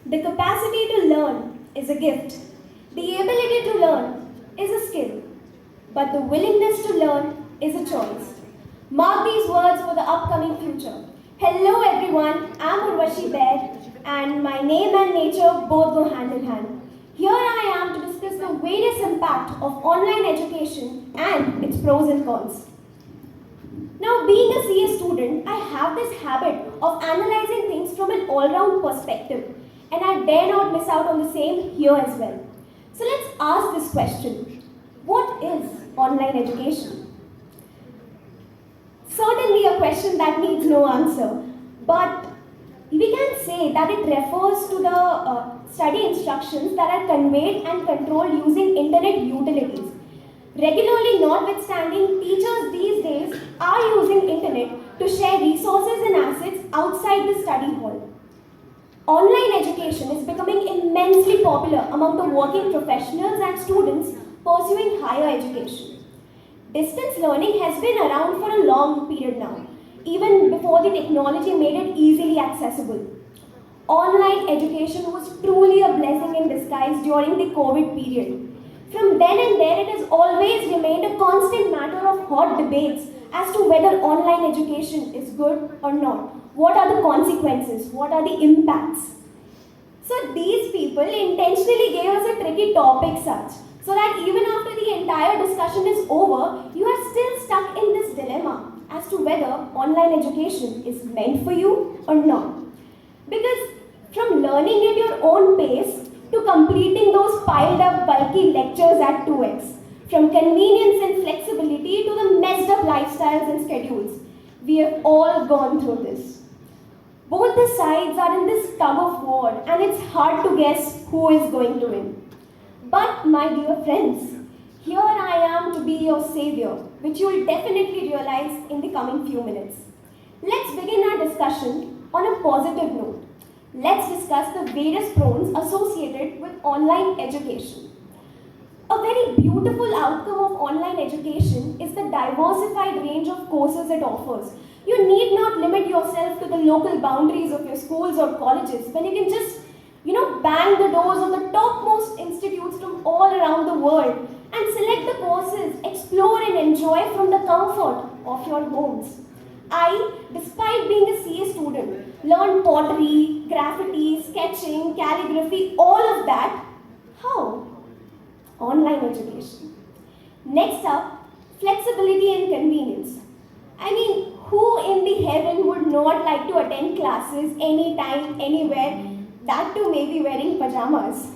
The capacity to learn is a gift. The ability to learn is a skill. But the willingness to learn is a choice. Mark these words for the upcoming future. Hello everyone, I'm Urvashi Baid and my name and nature both go hand in hand. Here I am to discuss the various impact of online education and its pros and cons. Now, being a CA student, I have this habit of analyzing things from an all-round perspective, and I dare not miss out on the same here as well. So let's ask this question. What is online education? Certainly a question that needs no answer, but we can say that it refers to the study instructions that are conveyed and controlled using internet utilities. Regularly notwithstanding, teachers these days are using internet to share resources and assets outside the study hall. Online education is becoming immensely popular among the working professionals and students pursuing higher education. Distance learning has been around for a long period now, even before the technology made it easily accessible. Online education was truly a blessing in disguise during the COVID period. From then and there, it has always remained a constant matter of hot debates as to whether online education is good or not. What are the consequences? What are the impacts? So these people intentionally gave us a tricky topic such, so that even after the entire discussion is over, you are still stuck in this dilemma as to whether online education is meant for you or not. Because from learning at your own pace, to completing those piled up bulky lectures at 2x. From convenience and flexibility to the messed up lifestyles and schedules. We have all gone through this. Both the sides are in this tug of war and it's hard to guess who is going to win. But my dear friends, here I am to be your savior, which you will definitely realize in the coming few minutes. Let's begin our discussion on a positive note. Let's discuss the various pros associated with online education. A very beautiful outcome of online education is the diversified range of courses it offers. You need not limit yourself to the local boundaries of your schools or colleges when you can just, bang the doors of the topmost institutes from all around the world and select the courses, explore and enjoy from the comfort of your homes. I, despite being a CA student, learned pottery, graffiti, sketching, calligraphy, all of that. How? Online education. Next up, flexibility and convenience. I mean, who in the heaven would not like to attend classes anytime, anywhere, that too maybe wearing pajamas?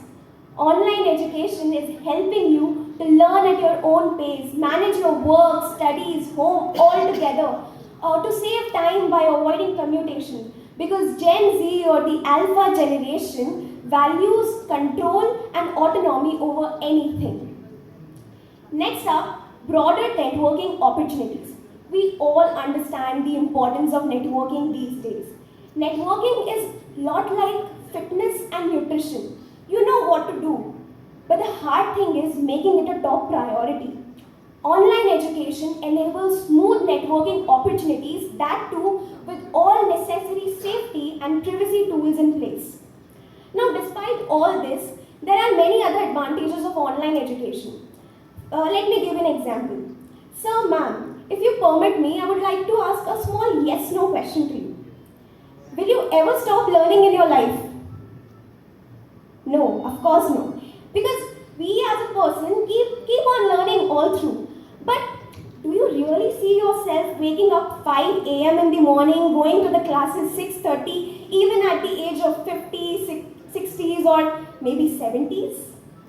Online education is helping you to learn at your own pace, manage your work, studies, home, all together. To save time by avoiding commutation, because Gen Z or the Alpha generation values control and autonomy over anything. Next up, broader networking opportunities. We all understand the importance of networking these days. Networking is a lot like fitness and nutrition. You know what to do, but the hard thing is making it a top priority. Online education enables smooth networking opportunities, that too with all necessary safety and privacy tools in place. Now, despite all this, there are many other advantages of online education. Let me give an example. Sir, ma'am, if you permit me, I would like to ask a small yes-no question to you. Will you ever stop learning in your life? No, of course no. Because we as a person keep on learning all through. But do you really see yourself waking up 5 a.m. in the morning, going to the classes 6:30, even at the age of 50, 60s or maybe 70s?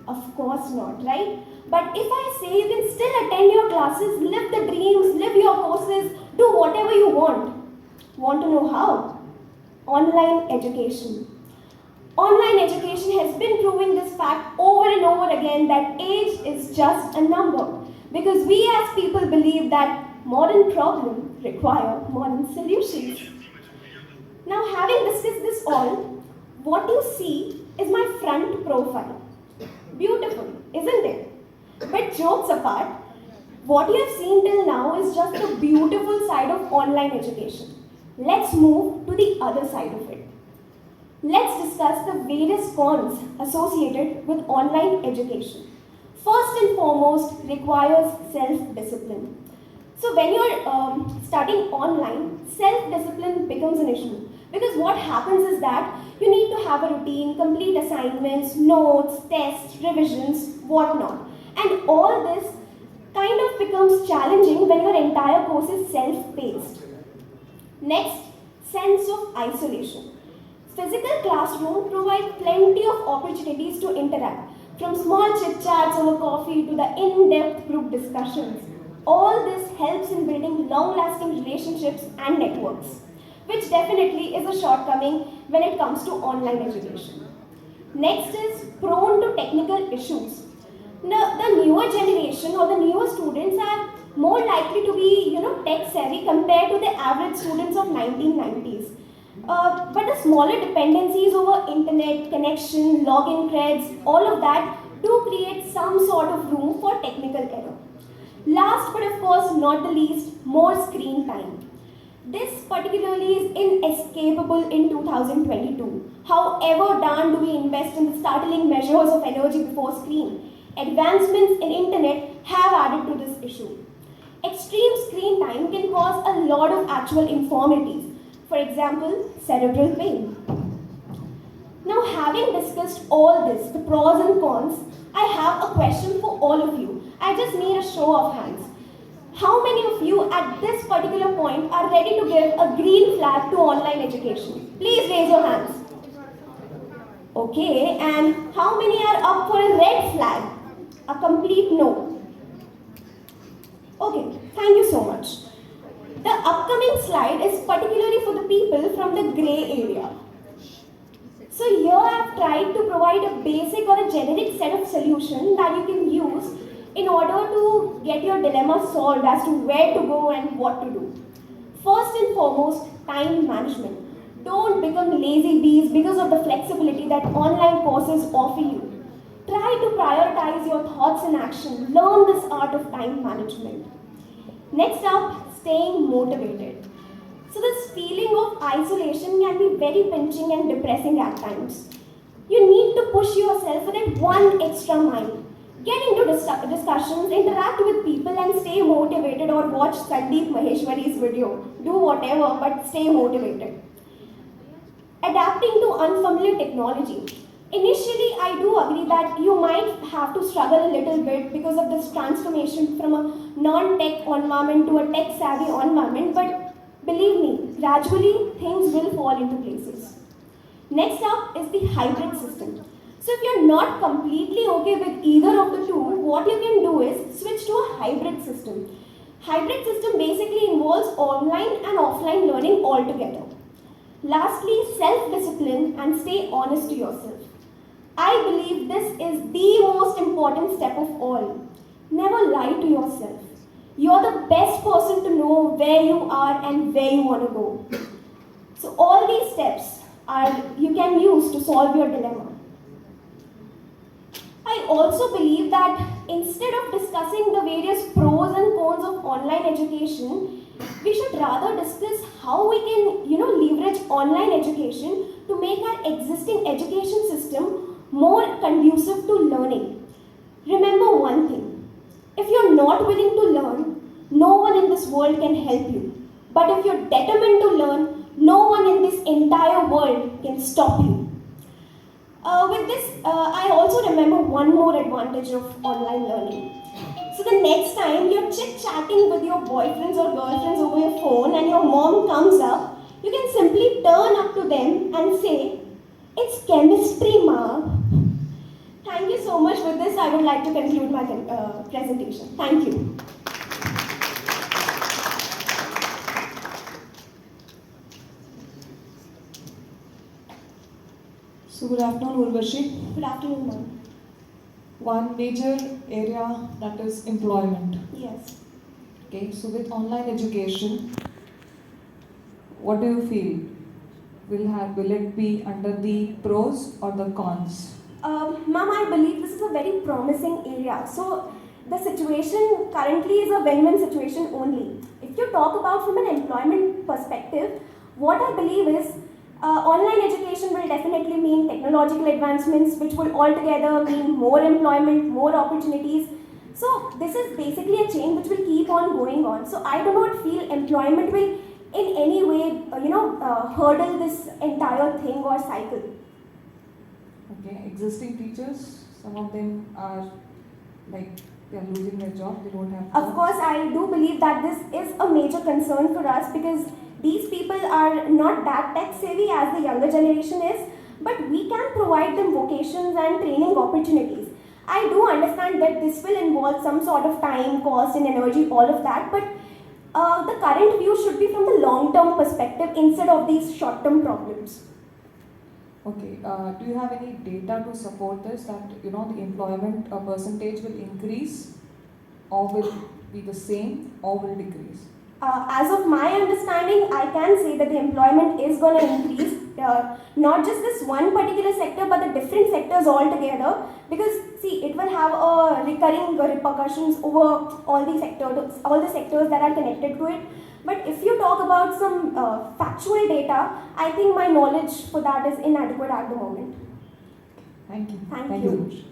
Of course not, right? But if I say you can still attend your classes, live the dreams, live your courses, do whatever you want. Want to know how? Online education. Online education has been proving this fact over and over again that age is just a number. Because we as people believe that modern problems require modern solutions. Now, having discussed this all, what you see is my front profile. Beautiful, isn't it? But jokes apart, what you have seen till now is just the beautiful side of online education. Let's move to the other side of it. Let's discuss the various cons associated with online education. First and foremost, requires self-discipline. So when you're studying online, self-discipline becomes an issue. Because what happens is that you need to have a routine, complete assignments, notes, tests, revisions, whatnot. And all this kind of becomes challenging when your entire course is self-paced. Next, sense of isolation. Physical classroom provide plenty of opportunities to interact, from small chit-chats over coffee to the in-depth group discussions. All this helps in building long-lasting relationships and networks, which definitely is a shortcoming when it comes to online education. Next is prone to technical issues. Now, the newer generation or the newer students are more likely to be, tech savvy compared to the average students of 1990s. But the smaller dependencies over internet, connection, login creds, all of that do create some sort of room for technical error. Last but of course not the least, more screen time. This particularly is inescapable in 2022. However darn do we invest in the startling measures of energy before screen, advancements in internet have added to this issue. Extreme screen time can cause a lot of actual infirmities. For example, cerebral pain. Now, having discussed all this, the pros and cons, I have a question for all of you. I just need a show of hands. How many of you at this particular point are ready to give a green flag to online education? Please raise your hands. Okay, and how many are up for a red flag? A complete no. Okay, thank you so much. The upcoming slide is particularly for the people from the grey area. So here I have tried to provide a basic or a generic set of solutions that you can use in order to get your dilemma solved as to where to go and what to do. First and foremost, time management. Don't become lazy bees because of the flexibility that online courses offer you. Try to prioritize your thoughts and action. Learn this art of time management. Next up, staying motivated. So this feeling of isolation can be very pinching and depressing at times. You need to push yourself for that one extra mile. Get into discussions, interact with people and stay motivated, or watch Sandeep Maheshwari's video. Do whatever, but stay motivated. Adapting to unfamiliar technology. Initially, I do agree that you might have to struggle a little bit because of this transformation from a non-tech environment to a tech-savvy environment, but believe me, gradually things will fall into places. Next up is the hybrid system. So if you're not completely okay with either of the two, what you can do is switch to a hybrid system. Hybrid system basically involves online and offline learning altogether. Lastly, self-discipline and stay honest to yourself. I believe this is the most important step of all. Never lie to yourself. You're the best person to know where you are and where you want to go. So all these steps you can use to solve your dilemma. I also believe that instead of discussing the various pros and cons of online education, we should rather discuss how we can, leverage online education to make our existing education system more conducive to learning. Remember one thing, if you're not willing to learn, no one in this world can help you. But if you're determined to learn, no one in this entire world can stop you. With this, I also remember one more advantage of online learning. So the next time you're chit-chatting with your boyfriends or girlfriends over your phone and your mom comes up, you can simply turn up to them and say, "It's chemistry, ma." Thank you so much. With this, I would like to conclude my presentation. Thank you. So good afternoon, Urvashi. Good afternoon, ma'am. One major area that is employment. Yes. Okay, so with online education, what do you feel? Will it be under the pros or the cons? Ma'am, I believe this is a very promising area. So the situation currently is a win-win situation only. If you talk about from an employment perspective, what I believe is online education will definitely technological advancements, which will altogether mean more employment, more opportunities. So this is basically a chain which will keep on going on. So I do not feel employment will in any way, hurdle this entire thing or cycle. Okay, existing teachers, some of them are like they are losing their job, they don't have jobs. Of course, I do believe that this is a major concern for us because these people are not that tech savvy as the younger generation is, but we can provide them vocations and training opportunities. I do understand that this will involve some sort of time, cost, and energy, all of that, but the current view should be from the long-term perspective instead of these short-term problems. Okay, do you have any data to support this, that the employment percentage will increase or will be the same or will decrease? As of my understanding, I can say that the employment is going to increase, not just this one particular sector, but the different sectors altogether. Because see, it will have a recurring repercussions over all the sectors that are connected to it. But if you talk about some factual data, I think my knowledge for that is inadequate at the moment. Thank you. Thank Thank you. you so much.